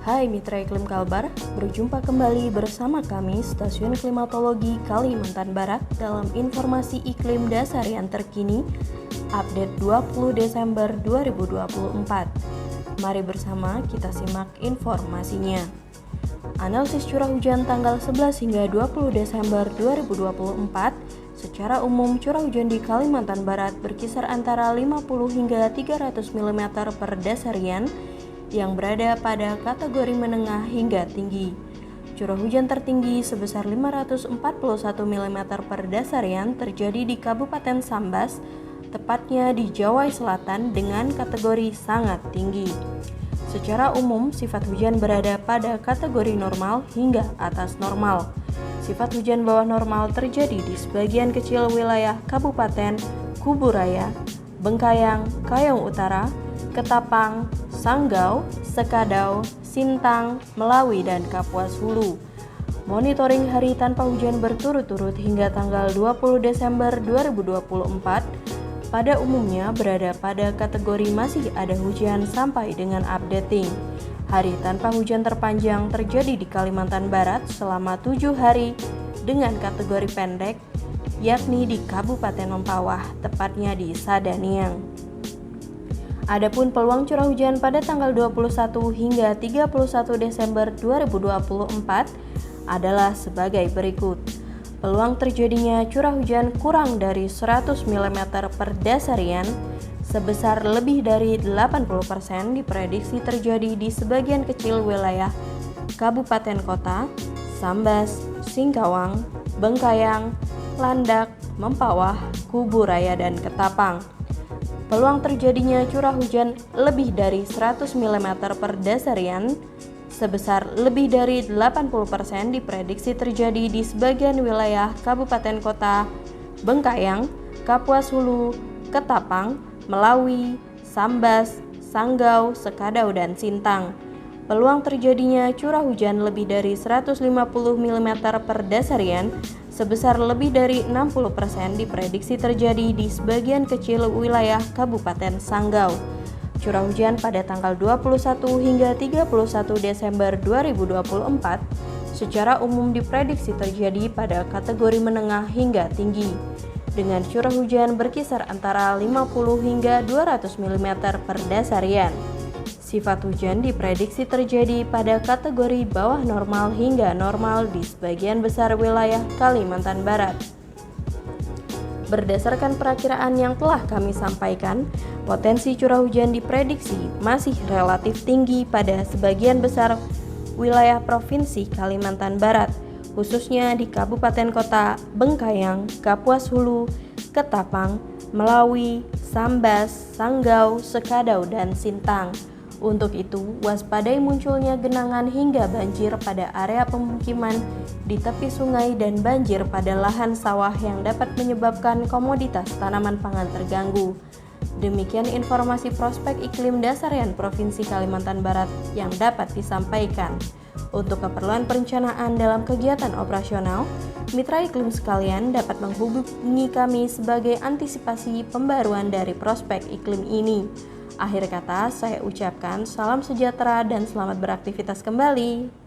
Hai Mitra Iklim Kalbar, berjumpa kembali bersama kami Stasiun Klimatologi Kalimantan Barat dalam informasi iklim dasar yang terkini, update 20 Desember 2024. Mari bersama kita simak informasinya. Analisis curah hujan tanggal 11 hingga 20 Desember 2024, secara umum curah hujan di Kalimantan Barat berkisar antara 50 hingga 300 mm per dasarian, yang berada pada kategori menengah hingga tinggi. Curah hujan tertinggi sebesar 541 mm per dasarian terjadi di Kabupaten Sambas, tepatnya di Jawa Selatan dengan kategori sangat tinggi. Secara umum, sifat hujan berada pada kategori normal hingga atas normal. Sifat hujan bawah normal terjadi di sebagian kecil wilayah Kabupaten Kubu Raya, Bengkayang, Kayong Utara, Ketapang, Sanggau, Sekadau, Sintang, Melawi, dan Kapuas Hulu. Monitoring hari tanpa hujan berturut-turut hingga tanggal 20 Desember 2024 pada umumnya berada pada kategori masih ada hujan sampai dengan updating. Hari tanpa hujan terpanjang terjadi di Kalimantan Barat selama 7 hari dengan kategori pendek, yakni di Kabupaten Mempawah, tepatnya di Sadaniang. Adapun peluang curah hujan pada tanggal 21 hingga 31 Desember 2024 adalah sebagai berikut. Peluang terjadinya curah hujan kurang dari 100 mm per dasarian sebesar lebih dari 80% diprediksi terjadi di sebagian kecil wilayah Kabupaten Kota, Sambas, Singkawang, Bengkayang, Landak, Mempawah, Kubu Raya, dan Ketapang. Peluang terjadinya curah hujan lebih dari 100 mm per dasarian sebesar lebih dari 80% diprediksi terjadi di sebagian wilayah Kabupaten Kota, Bengkayang, Kapuas Hulu, Ketapang, Melawi, Sambas, Sanggau, Sekadau, dan Sintang. Peluang terjadinya curah hujan lebih dari 150 mm per dasarian sebesar lebih dari 60% diprediksi terjadi di sebagian kecil wilayah Kabupaten Sanggau. Curah hujan pada tanggal 21 hingga 31 Desember 2024 secara umum diprediksi terjadi pada kategori menengah hingga tinggi, dengan curah hujan berkisar antara 50 hingga 200 mm per dasarian. Sifat hujan diprediksi terjadi pada kategori bawah normal hingga normal di sebagian besar wilayah Kalimantan Barat. Berdasarkan perakiraan yang telah kami sampaikan, potensi curah hujan diprediksi masih relatif tinggi pada sebagian besar wilayah Provinsi Kalimantan Barat, khususnya di Kabupaten Kota, Bengkayang, Kapuas Hulu, Ketapang, Melawi, Sambas, Sanggau, Sekadau, dan Sintang. Untuk itu, waspadai munculnya genangan hingga banjir pada area pemukiman di tepi sungai dan banjir pada lahan sawah yang dapat menyebabkan komoditas tanaman pangan terganggu. Demikian informasi prospek iklim dasarian Provinsi Kalimantan Barat yang dapat disampaikan. Untuk keperluan perencanaan dalam kegiatan operasional, mitra iklim sekalian dapat menghubungi kami sebagai antisipasi pembaruan dari prospek iklim ini. Akhir kata, saya ucapkan salam sejahtera dan selamat beraktivitas kembali.